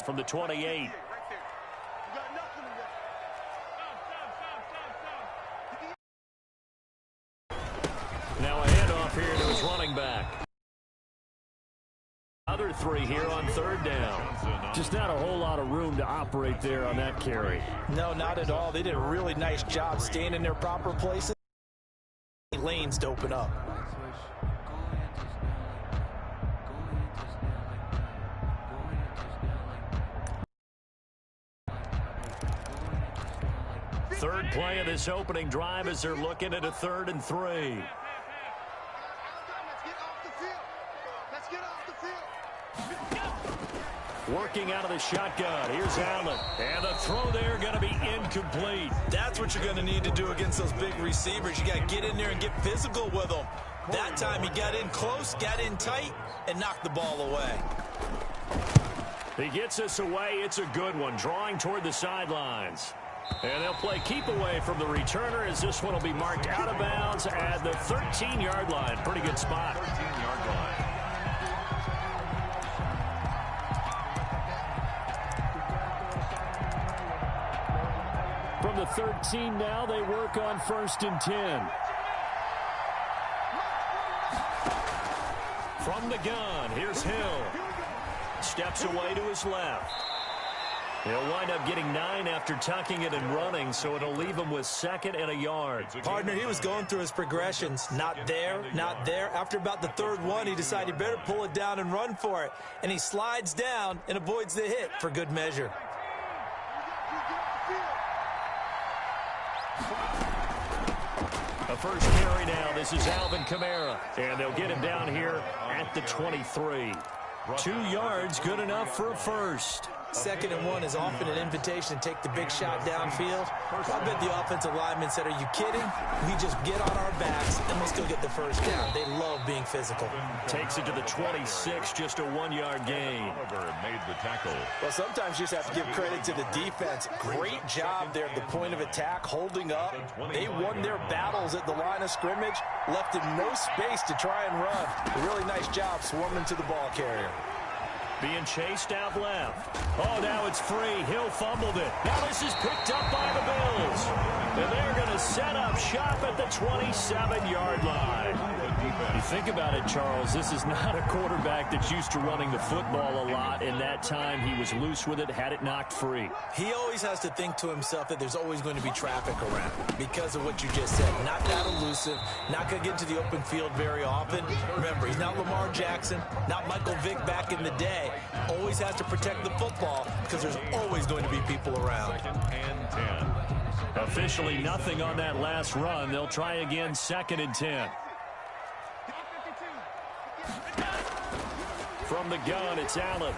from the 28. Now a handoff here to his running back. Other three here on third down. Just not a whole lot of room to operate there on that carry. No, not at all. They did a really nice job staying in their proper places. Lanes to open up. Third play of this opening drive as they're looking at a 3rd and 3. Working out of the shotgun. Here's Allen. And the throw there going to be incomplete. That's what you're going to need to do against those big receivers. You got to get in there and get physical with them. That time he got in close, got in tight, and knocked the ball away. He gets us away. It's a good one. Drawing toward the sidelines. And they'll play keep away from the returner as this one will be marked out of bounds at the 13-yard line. Pretty good spot. 13-yard line. From the 13 now, they work on 1st and 10. From the gun, here's Hill. Steps away to his left. He'll wind up getting 9 after tucking it and running, so it'll leave him with 2nd and a yard. Partner, he was going through his progressions. Not there, not there. After about the 3rd one, he decided he better pull it down and run for it. And he slides down and avoids the hit for good measure. A first carry now. This is Alvin Kamara. And they'll get him down here at the 23. 2 yards, good enough for a first. 2nd and 1 is often an invitation to take the big shot downfield. I bet the offensive lineman said, are you kidding? We just get on our backs and we'll still get the first down. They love being physical. Takes it to the 26, just a 1-yard gain. Made the tackle. Well, sometimes you just have to give credit to the defense. Great job there at the point of attack, holding up. They won their battles at the line of scrimmage, left him no space to try and run. A really nice job swarming to the ball carrier. Being chased out left. Oh, now it's free. Hill fumbled it. Now this is picked up by the Bills. And they're going to set up shop at the 27-yard line. You think about it, Charles, this is not a quarterback that's used to running the football a lot. In that time, he was loose with it, had it knocked free. He always has to think to himself that there's always going to be traffic around because of what you just said. Not that elusive, not going to get to the open field very often. Remember, he's not Lamar Jackson, not Michael Vick back in the day. Always has to protect the football because there's always going to be people around. 2nd and 10. Officially nothing on that last run. They'll try again, 2nd and 10. From the gun, it's Allen.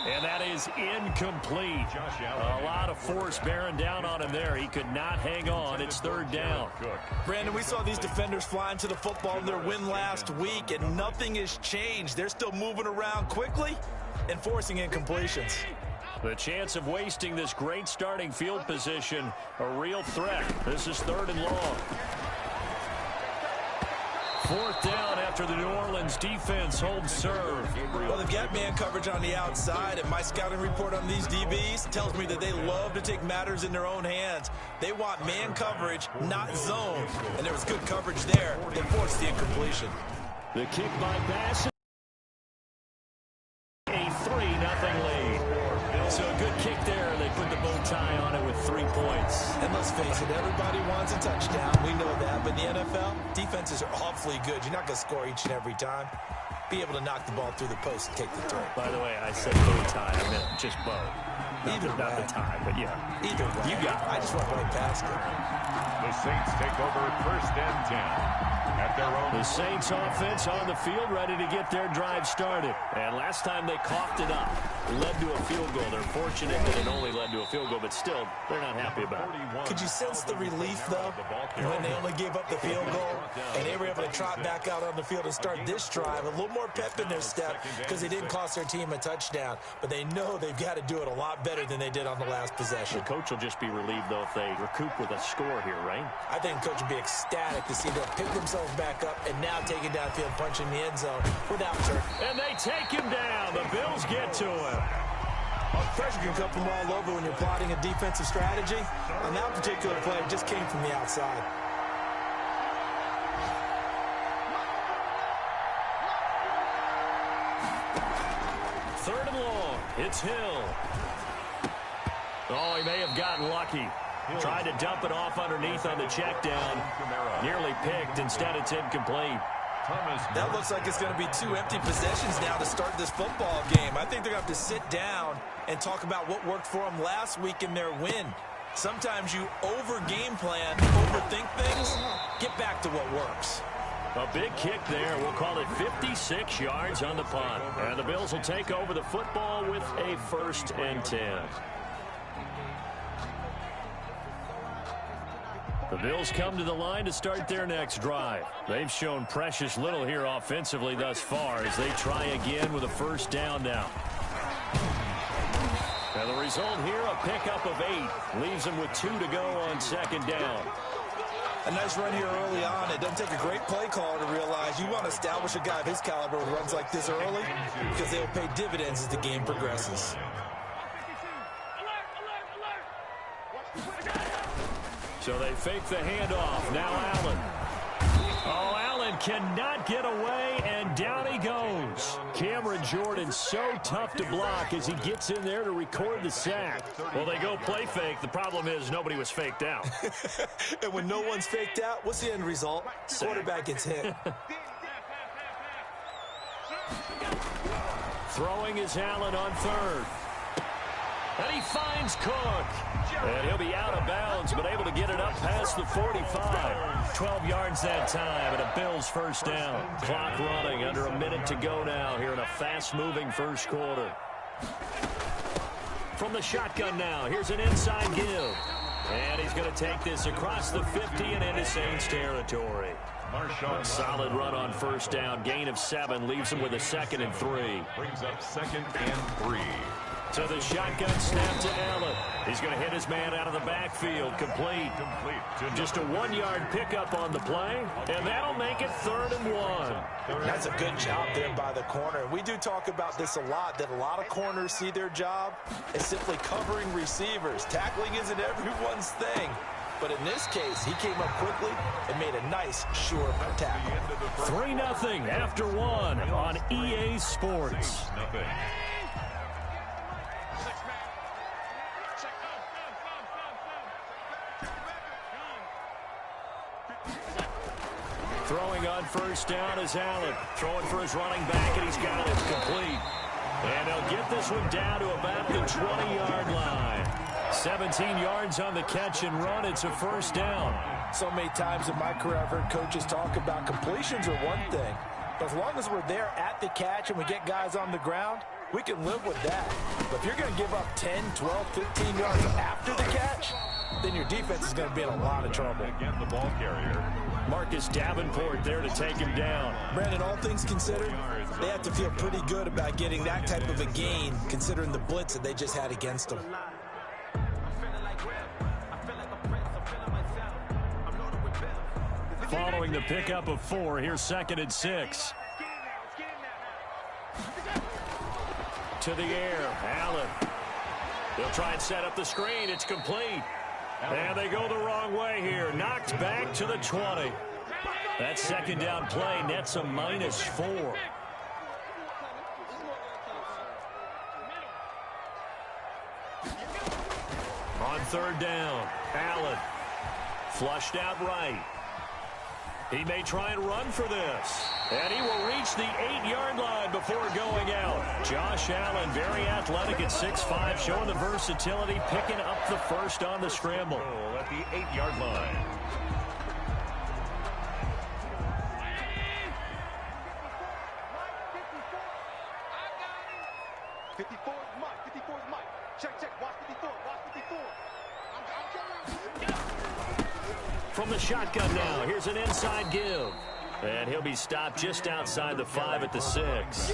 And that is incomplete. A lot of force bearing down on him there. He could not hang on. It's 3rd down. Brandon, we saw these defenders flying to the football in their win last week, and nothing has changed. They're still moving around quickly and forcing incompletions. The chance of wasting this great starting field position, a real threat. This is 3rd and long. 4th down after the New Orleans defense holds serve. Well, they've got man coverage on the outside, and my scouting report on these DBs tells me that they love to take matters in their own hands. They want man coverage, not zone. And there was good coverage there. They forced the incompletion. The kick by Bassett. A 3-0 lead. So a good kick there. They put the bow tie on it with 3 points. And let's face it, everybody wants a touchdown. We know that. But in the NFL, defenses are awfully good. You're not going to score each and every time. Be able to knock the ball through the post and take the throw. By the way, I said bow tie. I meant just bow. Not the tie, but yeah. Either way. You got it. I just went right past it. The Saints take over 1st and 10. At their own. The Saints offense on the field, ready to get their drive started. And last time they coughed it up, led to a field goal. They're fortunate that it only led to a field goal, but still, they're not happy about it. Could you sense the relief, though, when they only gave up the field goal and they were able to trot back out on the field and start this drive? A little more pep in their step because they didn't cost their team a touchdown, but they know they've got to do it a lot better than they did on the last possession. The coach will just be relieved, though, if they recoup with a score here, right? I think the coach will be ecstatic to see them pick themselves back up and now take it downfield, punch in the end zone without turn. And they take him down. The Bills get to him. Pressure can come from all over when you're plotting a defensive strategy. On that particular play, it just came from the outside. Third and long. It's Hill. Oh, he may have gotten lucky. Tried to dump it off underneath on the check down. Nearly picked. Instead, it's incomplete. That looks like it's going to be 2 empty possessions now to start this football game. I think they're going to have to sit down and talk about what worked for them last week in their win. Sometimes you over-game plan, overthink things, get back to what works. A big kick there. We'll call it 56 yards on the punt. And the Bills will take over the football with a 1st and 10. The Bills come to the line to start their next drive. They've shown precious little here offensively thus far as they try again with a 1st down now. And the result here, a pickup of 8. Leaves them with 2 to go on 2nd down. A nice run here early on. It doesn't take a great play caller to realize you want to establish a guy of his caliber who runs like this early because they'll pay dividends as the game progresses. So they fake the handoff. Now Allen. Oh, Allen cannot get away, and down he goes. Cameron Jordan so tough to block as he gets in there to record the sack. Well, they go play fake. The problem is nobody was faked out. And when no one's faked out, what's the end result? Quarterback gets hit. Throwing is Allen on 3rd. And he finds Cook. And he'll be out of bounds, but able to get it up past the 45. 12 yards that time, and a Bills 1st down. Clock running, under a minute to go now here in a fast-moving 1st quarter. From the shotgun now, here's an inside give. And he's going to take this across the 50 and into Saints territory. A solid run on 1st down. Gain of 7 leaves him with a 2nd and 3. Brings up 2nd and 3. So the shotgun snap to Allen. He's going to hit his man out of the backfield. Complete. Just a 1-yard pickup on the play, and that'll make it 3rd and 1. That's a good job there by the corner. We do talk about this a lot, that a lot of corners see their job as simply covering receivers. Tackling isn't everyone's thing. But in this case, he came up quickly and made a nice, sure tackle. 3-0 after 1 on EA Sports. Throwing on 1st down is Allen. Throwing for his running back, and he's got it. Complete. And they'll get this one down to about the 20-yard line. 17 yards on the catch and run. It's a 1st down. So many times in my career I've heard coaches talk about completions are one thing. But as long as we're there at the catch and we get guys on the ground, we can live with that. But if you're going to give up 10, 12, 15 yards after the catch, then your defense is going to be in a lot of trouble. Again, the ball carrier. Marcus Davenport there to take him down. Brandon, all things considered, they have to feel pretty good about getting that type of a gain, considering the blitz that they just had against them. Following the pickup of 4, here's 2nd and 6. To the air, Allen. They'll try and set up the screen. It's complete. And they go the wrong way here. Knocked back to the 20. That 2nd down play nets a -4. On 3rd down, Allen. Flushed out right. He may try and run for this. And he will reach the 8-yard line before going out. Josh Allen, very athletic at 6'5", showing the versatility, picking up the 1st on the scramble. At the 8-yard line. From the shotgun now, here's an inside give. And he'll be stopped just outside the 5 at the 6.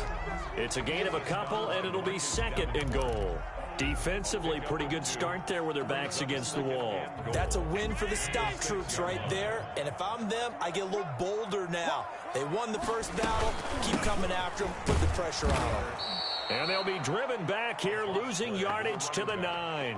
It's a gain of a couple, and it'll be 2nd and goal. Defensively, pretty good start there with their backs against the wall. That's a win for the stop troops right there. And if I'm them, I get a little bolder now. They won the first battle. Keep coming after them. Put the pressure on them. And they'll be driven back here, losing yardage to the 9.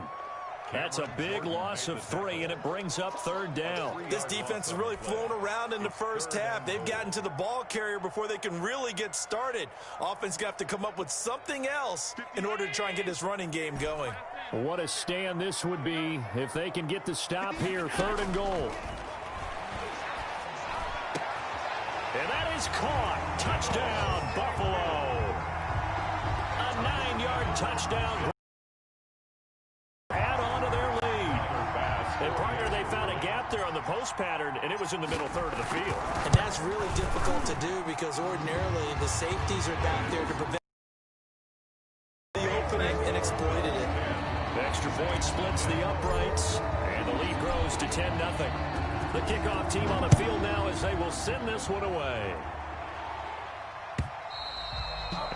That's a big loss of 3, and it brings up 3rd down. This defense has really flown around in the first half. They've gotten to the ball carrier before they can really get started. Offense got to come up with something else in order to try and get this running game going. What a stand this would be if they can get the stop here, 3rd and goal. And that is caught. Touchdown, Buffalo. A 9-yard touchdown. Add on to their lead. And partner, they found a gap there on the post pattern, and it was in the middle third of the field. And that's really difficult to do because ordinarily the safeties are back there to prevent the opening and exploited it. The extra point splits the uprights, and the lead grows to 10-0. The kickoff team on the field now as they will send this one away.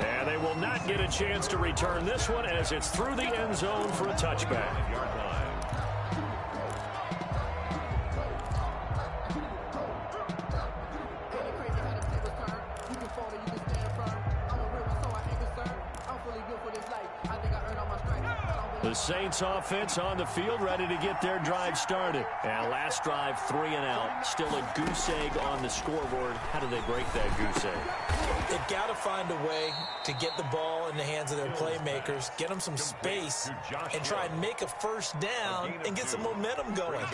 And they will not get a chance to return this one as it's through the end zone for a touchback. The Saints offense on the field ready to get their drive started. And last drive, 3 and out. Still a goose egg on the scoreboard. How do they break that goose egg? They've got to find a way to get the ball in the hands of their playmakers, get them some space, and try and make a first down and get some momentum going.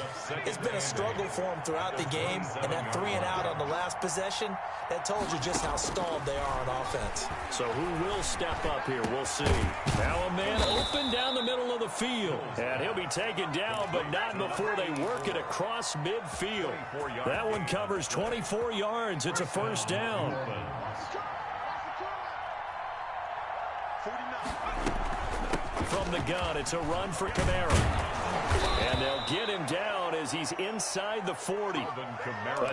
It's been a struggle for them throughout the game, and that 3 and out on the last possession, that told you just how stalled they are on offense. So who will step up here? We'll see. Now a man open down the middle of the field. And he'll be taken down, but not before they work it across midfield. That one covers 24 yards. It's a first down. From the gun, it's a run for Kamara. And they'll get him down as he's inside the 40.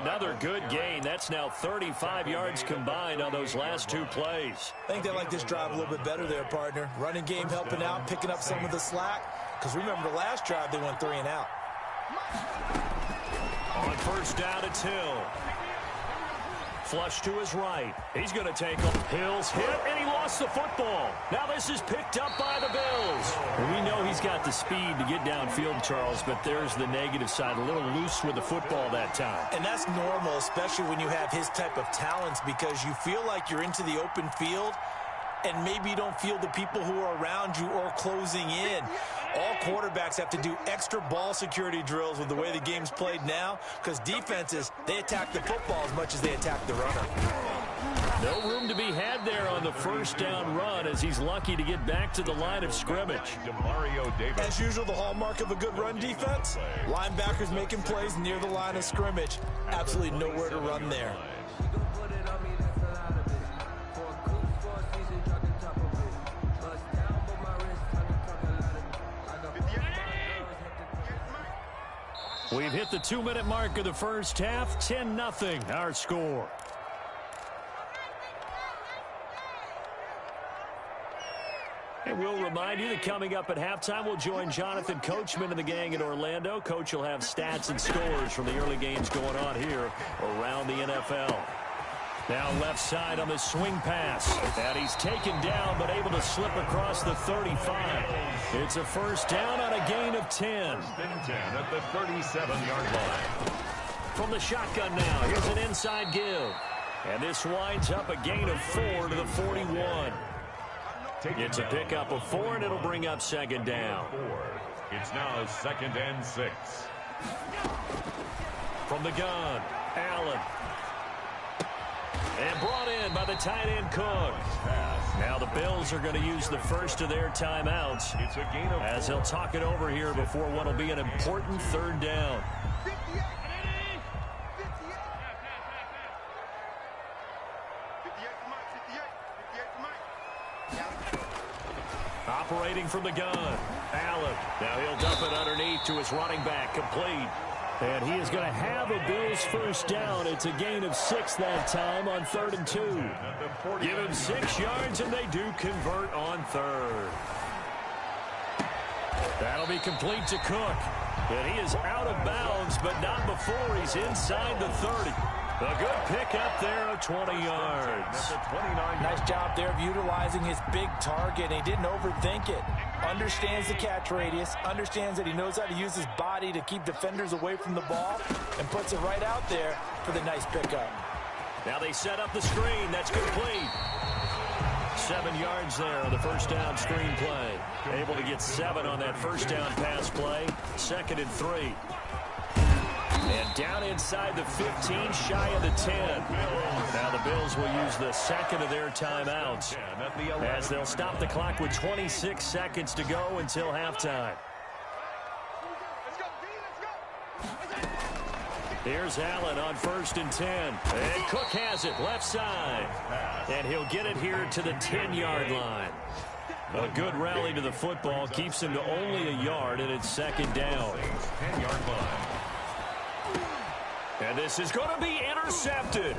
Another good gain. That's now 35 yards combined on those last 2 plays. I think they like this drive a little bit better there, partner. Running game helping out, picking up some of the slack. Because remember, the last drive they went 3 and out. On first down, it's Hill. Flush to his right. He's going to take him. Hill's hit, and he lost the football. Now this is picked up by the Bills. And we know he's got the speed to get downfield, Charles, but there's the negative side. A little loose with the football that time. And that's normal, especially when you have his type of talents, because you feel like you're into the open field, and maybe you don't feel the people who are around you or closing in. All quarterbacks have to do extra ball security drills with the way the game's played now, because defenses, they attack the football as much as they attack the runner. No room to be had there on the first down run as he's lucky to get back to the line of scrimmage. As usual, the hallmark of a good run defense, linebackers making plays near the line of scrimmage. Absolutely nowhere to run there. We've hit the 2-minute mark of the first half. 10-0, our score. And we'll remind you that coming up at halftime, we'll join Jonathan Coachman and the gang in Orlando. Coach will have stats and scores from the early games going on here around the NFL. Now left side on the swing pass. And he's taken down but able to slip across the 35. It's a first down on a gain of 10. 10 at the 37-yard line. From the shotgun now, here's an inside give. And this winds up a gain of 4 to the 41. It's a pickup of 4, and it'll bring up second down. It's now 2nd and 6. From the gun, Allen. And brought in by the tight end Cook. Now the Bills are going to use the first of their timeouts It's a gain of as they'll talk it over here before what will be an important third down. Operating from the gun, Allen. Now he'll dump it underneath to his running back, complete. And he is going to have a Bills first down. It's a gain of 6 that time on 3rd and 2. Give him 6 yards, and they do convert on 3rd. That'll be complete to Cook. And he is out of bounds, but not before he's inside the 30. A good pick up there of 20 yards. Nice job there of utilizing his big target. He didn't overthink it. Understands the catch radius, understands that he knows how to use his body to keep defenders away from the ball, and puts it right out there for the nice pickup. Now they set up the screen. That's complete. 7 yards there on the first down screen play. Able to get 7 on that first down pass play. 2nd and 3. And down inside the 15, shy of the 10. Now the Bills will use the second of their timeouts as they'll stop the clock with 26 seconds to go until halftime. Here's Allen on 1st and 10. And Cook has it left side. And he'll get it here to the 10-yard line. A good rally to the football keeps him to only a yard, and it's 2nd down. 10-yard line. And this is going to be intercepted.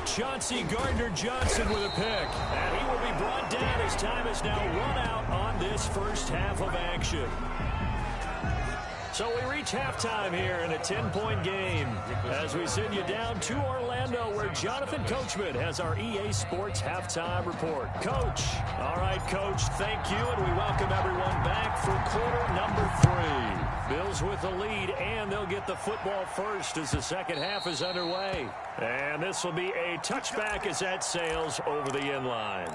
Chauncey Gardner-Johnson with a pick. And he will be brought down as time is now run out on this first half of action. So we reach halftime here in a 10-point game as we send you down to Orlando where Jonathan Coachman has our EA Sports halftime report. Coach. All right, Coach, thank you, and we welcome everyone back for quarter number 3. Bills with the lead, and they'll get the football first as the second half is underway. And this will be a touchback as that sails over the end line.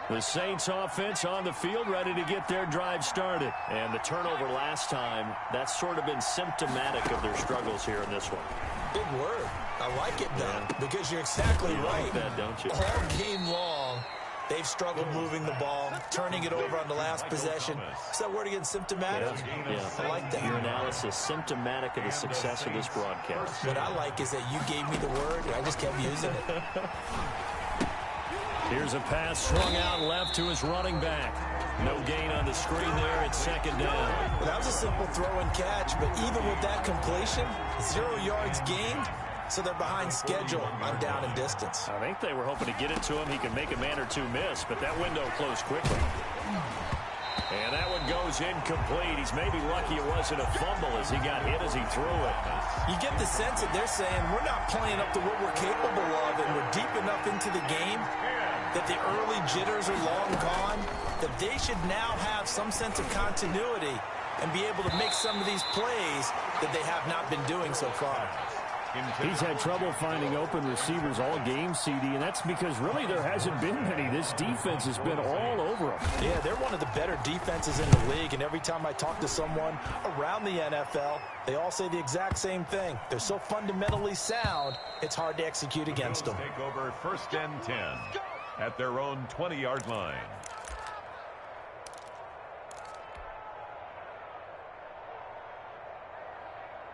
The Saints offense on the field ready to get their drive started. And the turnover last time, that's sort of been symptomatic of their struggles here in this one. Big word. I like it, though, because you're exactly right. Like that, don't you? All game long, they've struggled moving the ball, turning it over on the last possession. Is that word again, symptomatic? Yeah. I like that. Your analysis, symptomatic of the success of this broadcast. What I like is that you gave me the word, and I just kept using it. Here's a pass swung out left to his running back. No gain on the screen there. It's 2nd down. Well, that was a simple throw and catch, but even with that completion, 0 yards gained, so they're behind schedule on down and distance. I think they were hoping to get it to him. He could make a man or two miss, but that window closed quickly. And that one goes incomplete. He's maybe lucky it wasn't a fumble as he got hit as he threw it. You get the sense that they're saying we're not playing up to what we're capable of, and we're deep enough into the game that the early jitters are long gone, that they should now have some sense of continuity and be able to make some of these plays that they have not been doing so far. He's had trouble finding open receivers all game, CD, and that's because really there hasn't been many. This defense has been all over him. Yeah, they're one of the better defenses in the league, and every time I talk to someone around the NFL, they all say the exact same thing. They're so fundamentally sound, it's hard to execute against them. Take over 1st and 10 at their own 20-yard line.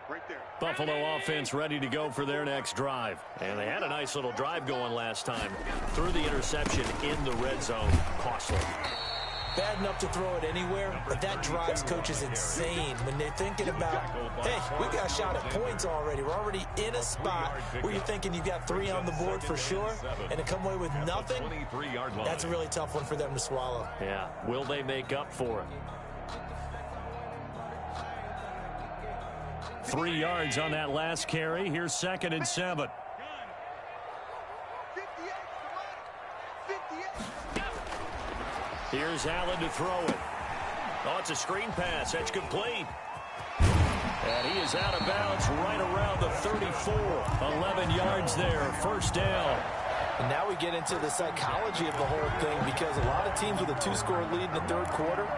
Right there. Buffalo offense ready to go for their next drive. And they had a nice little drive going last time. Threw the interception in the red zone. Costly. Bad enough to throw it anywhere, but that drives coaches insane when they're thinking about, hey, we got a shot at points already. We're already in a spot where you're thinking you've got 3 on the board for sure, and to come away with nothing, that's a really tough one for them to swallow. Yeah. Will they make up for it? 3 yards on that last carry. Here's 2nd and 7. Here's Allen to throw it. Oh, it's a screen pass. That's complete. And he is out of bounds right around the 34. 11 yards there. 1st down. And now we get into the psychology of the whole thing, because a lot of teams with a 2-score lead in the 3rd quarter,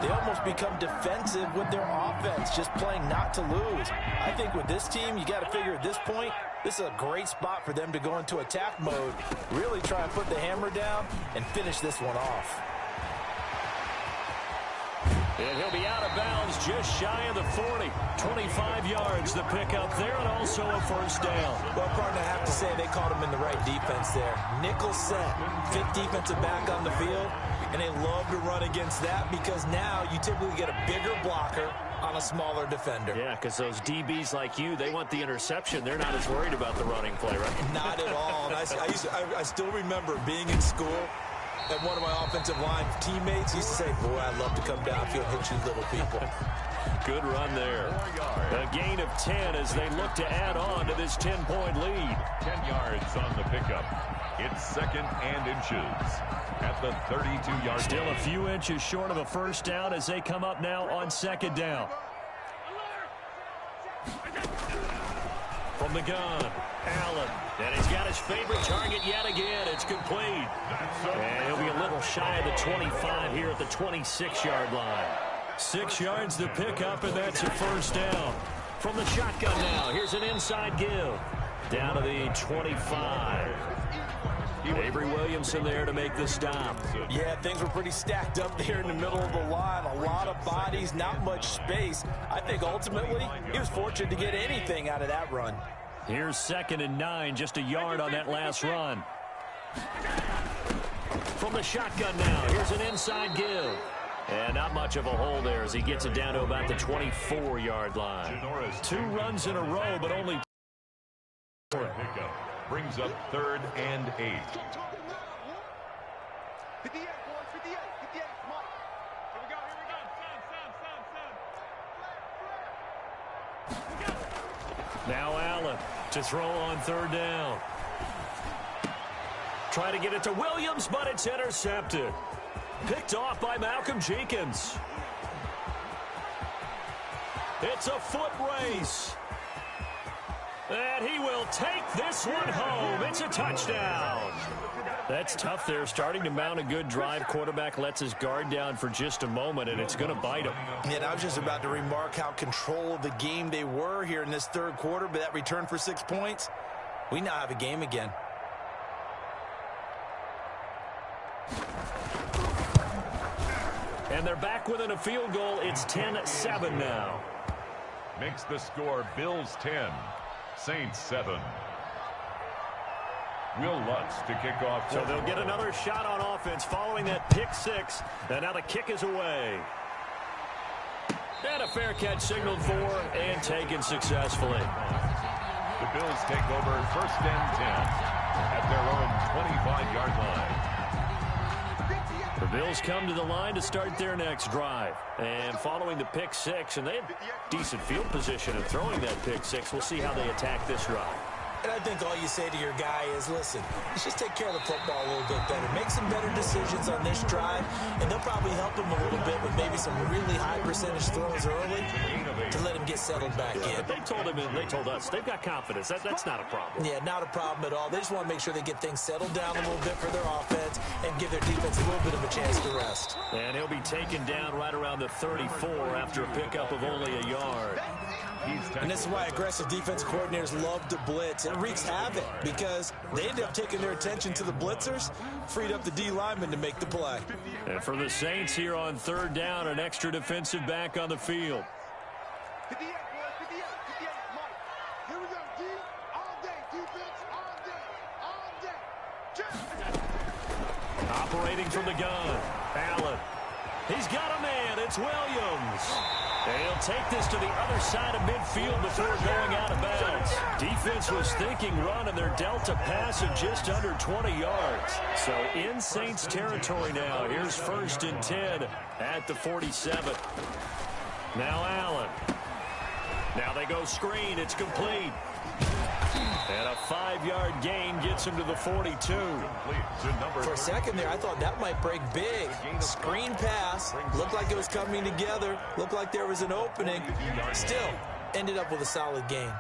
they almost become defensive with their offense, just playing not to lose. I think with this team, you got to figure at this point, this is a great spot for them to go into attack mode, really try and put the hammer down and finish this one off. And he'll be out of bounds just shy of the 40. 25 yards, the pickup there, and also a 1st down. Well, partner, I have to say they caught him in the right defense there. Nickel set, 5th defensive back on the field, and they love to run against that because now you typically get a bigger blocker on a smaller defender. Yeah, because those DBs like you, they want the interception. They're not as worried about the running play, right? Not at all. And I still remember being in school, and one of my offensive line teammates used to say, boy, I'd love to come downfield and hit you little people. Good run there. A gain of 10 as they look to add on to this 10-point lead. 10 yards on the pickup. It's second and inches at the 32-yard line. Still a few inches short of a first down as they come up now on second down. From the gun, Allen. And he's got his favorite target yet again. It's complete. And he'll be a little shy of the 25 here at the 26-yard line. 6 yards to pick up, and that's a first down. From the shotgun now, here's an inside give. Down to the 25. Avery Williamson there to make the stop. Yeah, things were pretty stacked up there in the middle of the line. A lot of bodies, not much space. I think ultimately he was fortunate to get anything out of that run. Here's second and 9, just a yard on that last run. From the shotgun now, here's an inside give. And not much of a hole there as he gets it down to about the 24-yard line. 2 runs in a row, but only pickup brings up third and 8. Now Allen to throw on third down. Try to get it to Williams, but it's intercepted. Picked off by Malcolm Jenkins. It's a foot race. And he will take this one home. It's a touchdown. That's tough there. Starting to mount a good drive. Quarterback lets his guard down for just a moment, and it's going to bite him. And I was just about to remark how control of the game they were here in this third quarter, but that return for 6 points, we now have a game again. And they're back within a field goal. It's 10-7 now. Makes the score Bills 10, Saints 7. Will Lutz to kick off. So they'll get another shot on offense following that pick 6. And now the kick is away. And a fair catch signaled for and taken successfully. The Bills take over first and 10 at their own 25-yard line. The Bills come to the line to start their next drive. And following the pick 6, and they had decent field position in throwing that pick 6. We'll see how they attack this drive. And I think all you say to your guy is, listen, let's just take care of the football a little bit better. Make some better decisions on this drive, and they'll probably help him a little bit with maybe some really high percentage throws early to let him get settled back in. They told him, and they told us, they've got confidence. That's not a problem. Yeah, not a problem at all. They just want to make sure they get things settled down a little bit for their offense and give their defense a little bit of a chance to rest. And he'll be taken down right around the 34 after a pickup of only a yard. And this is why aggressive defense coordinators love to blitz. It wreaks havoc because they end up taking their attention to the blitzers, freed up the D lineman to make the play. And for the Saints here on third down, an extra defensive back on the field. Operating from the gun, Allen. He's got a man. It's Williams. And he'll take this to the other side of midfield before going out of bounds. Defense was thinking run, and they're dealt a pass of just under 20 yards. So in Saints territory now. Here's first and 10 at the 47. Now Allen. Now they go screen. It's complete. And a 5-yard gain gets him to the 42. For a second there, I thought that might break big. Screen pass. Looked like it was coming together. Looked like there was an opening. Still, ended up with a solid gain.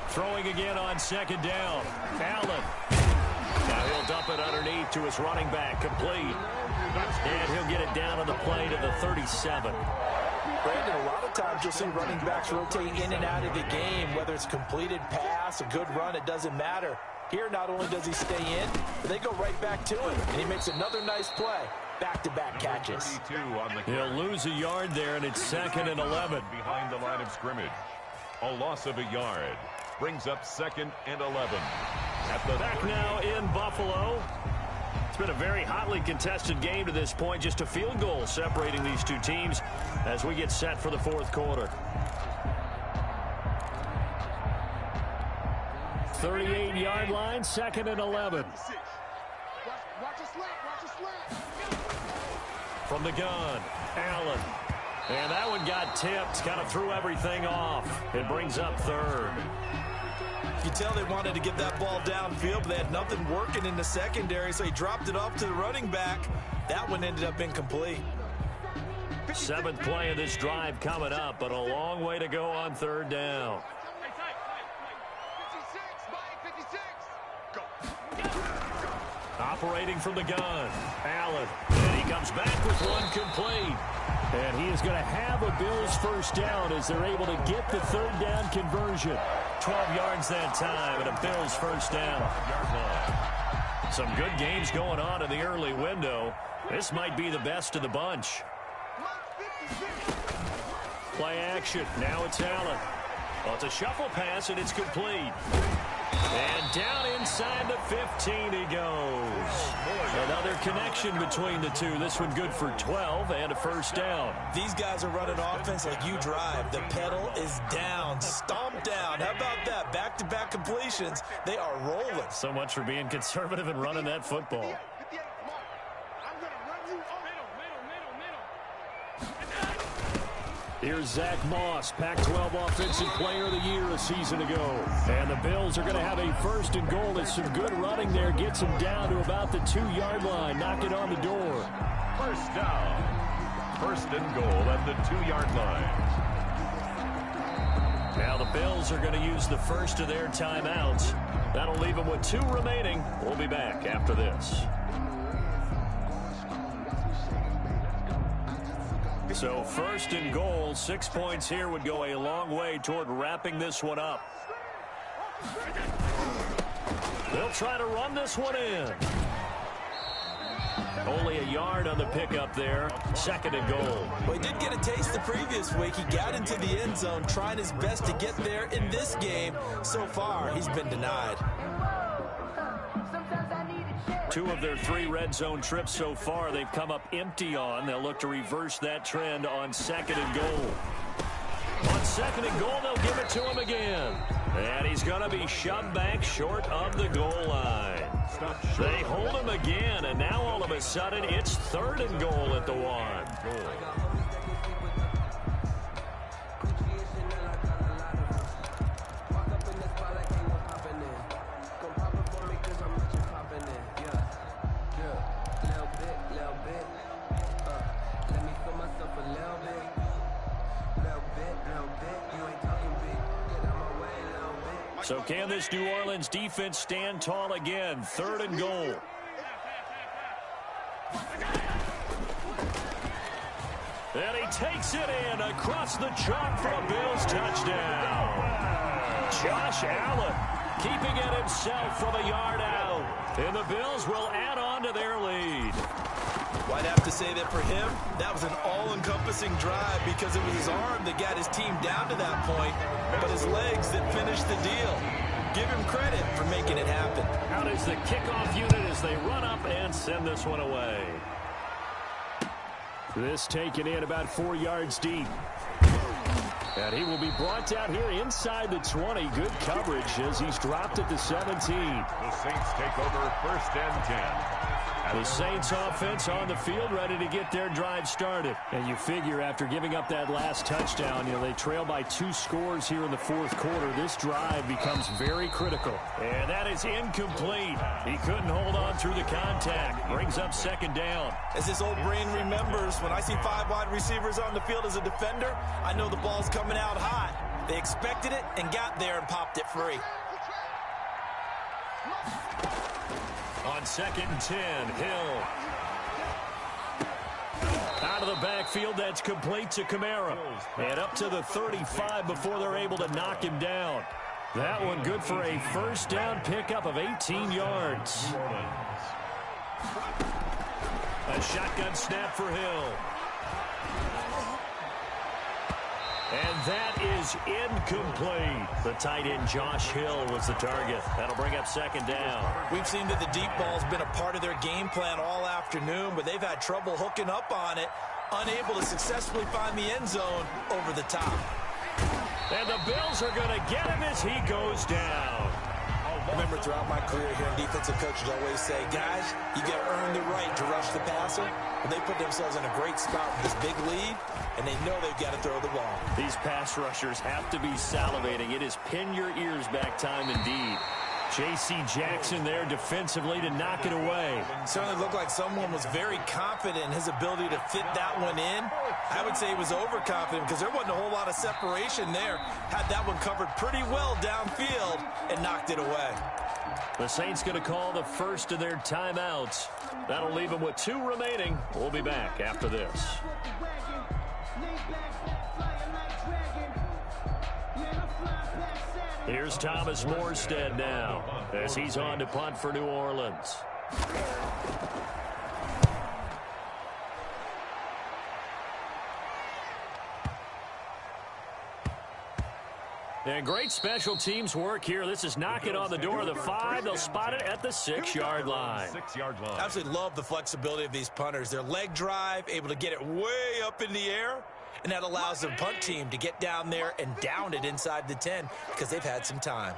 Throwing again on second down. Allen. Now he'll dump it underneath to his running back. Complete. And he'll get it down on the play to the 37. Brandon, a lot of times you'll see running backs rotate in and out of the game, whether it's completed pass, a good run, it doesn't matter. Here, not only does he stay in, but they go right back to him, and he makes another nice play. Back-to-back catches. He'll lose a yard there, and it's second and 11. Behind the line of scrimmage. A loss of a yard brings up second and 11. Back now in Buffalo. It's been a very hotly contested game to this point. Just a field goal separating these two teams as we get set for the fourth quarter. 38-yard line, second and 11. from the gun. Allen. And that one got tipped, kind of threw everything off. It brings up third. You can tell they wanted to get that ball downfield, but they had nothing working in the secondary, so he dropped it off to the running back. That one ended up incomplete. 7th play of this drive coming up, but a long way to go on third down. Operating from the gun, Allen. And he comes back with one complete. And he is going to have a Bills first down as they're able to get the third down conversion. 12 yards that time and a Bills first down. Some good games going on in the early window. This might be the best of the bunch. Play action. Now it's Allen. Well, it's a shuffle pass, and it's complete. And down inside the 15 he goes. Another connection between the two. This one good for 12 and a first down. These guys are running offense like you drive. The pedal is down. Stomp down. How about that? Back-to-back completions. They are rolling. So much for being conservative and running that football. Here's Zach Moss, Pac-12 Offensive Player of the Year a season ago. And the Bills are going to have a first and goal. It's some good running there. Gets him down to about the 2-yard line. Knock it on the door. First down. First and goal at the 2-yard line. Now the Bills are going to use the first of their timeouts. That'll leave them with 2 remaining. We'll be back after this. So first and goal, 6 points here would go a long way toward wrapping this one up. They'll try to run this one in. Only a yard on the pickup there. Second and goal. Well, he did get a taste the previous week. He got into the end zone, trying his best to get there in this game. So far, he's been denied. 2 of their 3 red zone trips so far they've come up empty on. They'll look to reverse that trend on second and goal. On second and goal, they'll give it to him again. And he's going to be shoved back short of the goal line. They hold him again, and now all of a sudden it's third and goal at the 1. So can this New Orleans defense stand tall again? Third and goal. And he takes it in across the chalk for a Bills touchdown. Josh Allen keeping it himself from a yard out. And the Bills will add on to their lead. Well, I'd have to say that for him, that was an all-encompassing drive because it was his arm that got his team down to that point, but his legs that finished the deal. Give him credit for making it happen. Out is the kickoff unit as they run up and send this one away. This taken in about 4 yards deep. And he will be brought down here inside the 20. Good coverage as he's dropped at the 17. The Saints take over first and 10. The Saints offense on the field ready to get their drive started. And you figure after giving up that last touchdown, they trail by 2 scores here in the 4th quarter. This drive becomes very critical. And that is incomplete. He couldn't hold on through the contact. Brings up second down. As his old brain remembers, when I see 5 wide receivers on the field as a defender, I know the ball's coming out hot. They expected it and got there and popped it free. On second and 10, Hill. Out of the backfield, that's complete to Kamara. And up to the 35 before they're able to knock him down. That one good for a first down pickup of 18 yards. A shotgun snap for Hill. And that is incomplete. The tight end Josh Hill was the target. That'll bring up second down. We've seen that the deep ball's been a part of their game plan all afternoon, but they've had trouble hooking up on it, unable to successfully find the end zone over the top. And the Bills are going to get him as he goes down. remember throughout my career here, defensive coaches always say, guys, you got to earn the right to rush the passer. Well, they put themselves in a great spot with this big lead, and they know they've got to throw the ball. These pass rushers have to be salivating. It is pin your ears back time indeed. J.C. Jackson there defensively to knock it away. Certainly looked like someone was very confident in his ability to fit that one in. I would say he was overconfident because there wasn't a whole lot of separation there. Had that one covered pretty well downfield and knocked it away. The Saints going to call the first of their timeouts. That'll leave them with 2 remaining. We'll be back after this. Here's Thomas Morstead now as he's on to punt for New Orleans. And great special teams work here. This is knocking on the door of the 5. They'll spot it at the 6-yard line. 6-yard line. Absolutely love the flexibility of these punters. Their leg drive, able to get it way up in the air. And that allows the punt team to get down there and down it inside the 10 because they've had some time.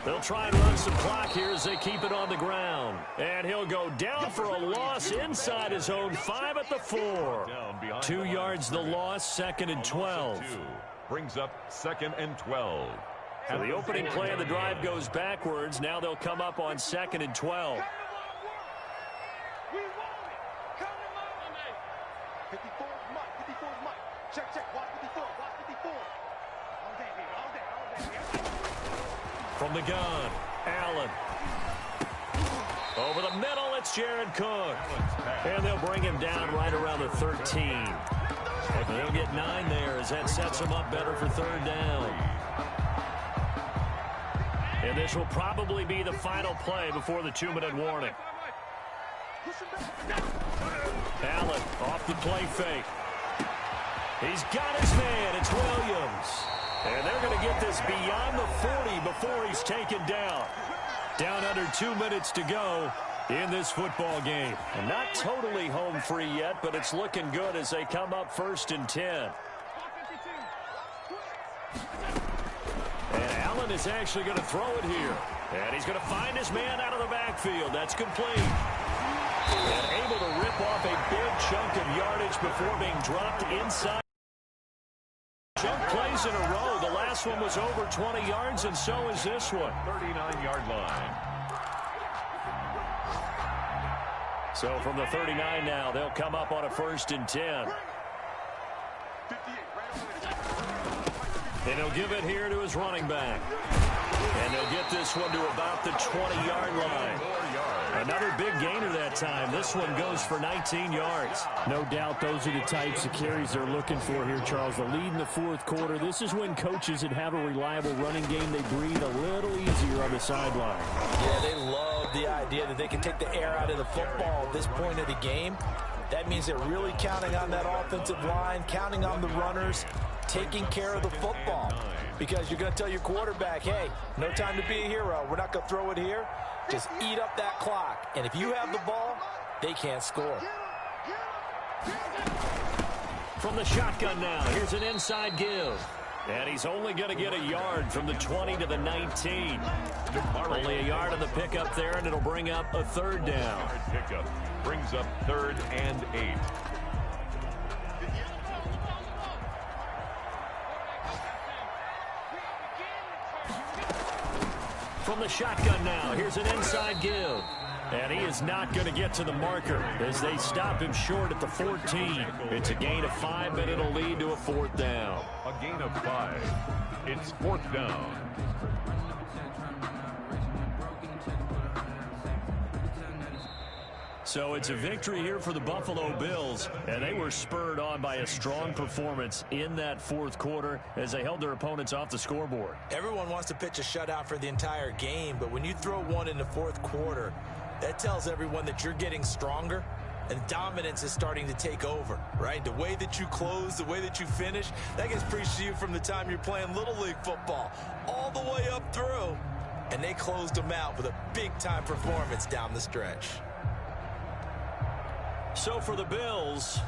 They'll try and run some clock here as they keep it on the ground. And he'll go down for a loss inside his own 5 at the 4. 2 yards the loss, 2nd and 12. Brings up 2nd and 12. So the opening play of the drive goes backwards. Now they'll come up on 2nd and 12. 54 Mike. Check. Watch 54. All day. From the gun, Allen. Over the middle, it's Jared Cook. And they'll bring him down right around the 13. And they'll get 9 there as that sets them up better for 3rd down. And this will probably be the final play before the 2-minute warning. Allen off the play fake. He's got his man. It's Williams. And they're going to get this beyond the 40 before he's taken down. Down under 2 minutes to go in this football game. And not totally home free yet, but it's looking good as they come up 1st and 10. And Allen is actually going to throw it here. And he's going to find his man out of the backfield. That's complete. And able to rip off a big chunk of yardage before being dropped inside. Chunk plays in a row. The last one was over 20 yards, and so is this one. 39-yard line. So from the 39 now, they'll come up on a 1st and 10. And he'll give it here to his running back. And they'll get this one to about the 20-yard line. Another big gainer that time. This one goes for 19 yards. No doubt those are the types of carries they're looking for here, Charles. The lead in the 4th quarter. This is when coaches that have a reliable running game, they breathe a little easier on the sideline. Yeah, they love the idea that they can take the air out of the football at this point of the game. That means they're really counting on that offensive line, counting on the runners, taking care of the football. Because you're going to tell your quarterback, hey, no time to be a hero. We're not going to throw it here. Just eat up that clock. And if you have the ball, they can't score. From the shotgun now, here's an inside give. And he's only going to get a yard from the 20 to the 19. Only a yard on the pickup there, and it'll bring up a 3rd down. Pickup brings up 3rd and 8. From the shotgun now, here's an inside give. And he is not going to get to the marker as they stop him short at the 14. It's a gain of 5, but it'll lead to a 4th down. A gain of 5. It's 4th down. So it's a victory here for the Buffalo Bills, and they were spurred on by a strong performance in that 4th quarter as they held their opponents off the scoreboard. Everyone wants to pitch a shutout for the entire game, but when you throw one in the 4th quarter, that tells everyone that you're getting stronger and dominance is starting to take over, right? The way that you close, the way that you finish, that gets preached to you from the time you're playing Little League football all the way up through, and they closed them out with a big-time performance down the stretch. So for the Bills,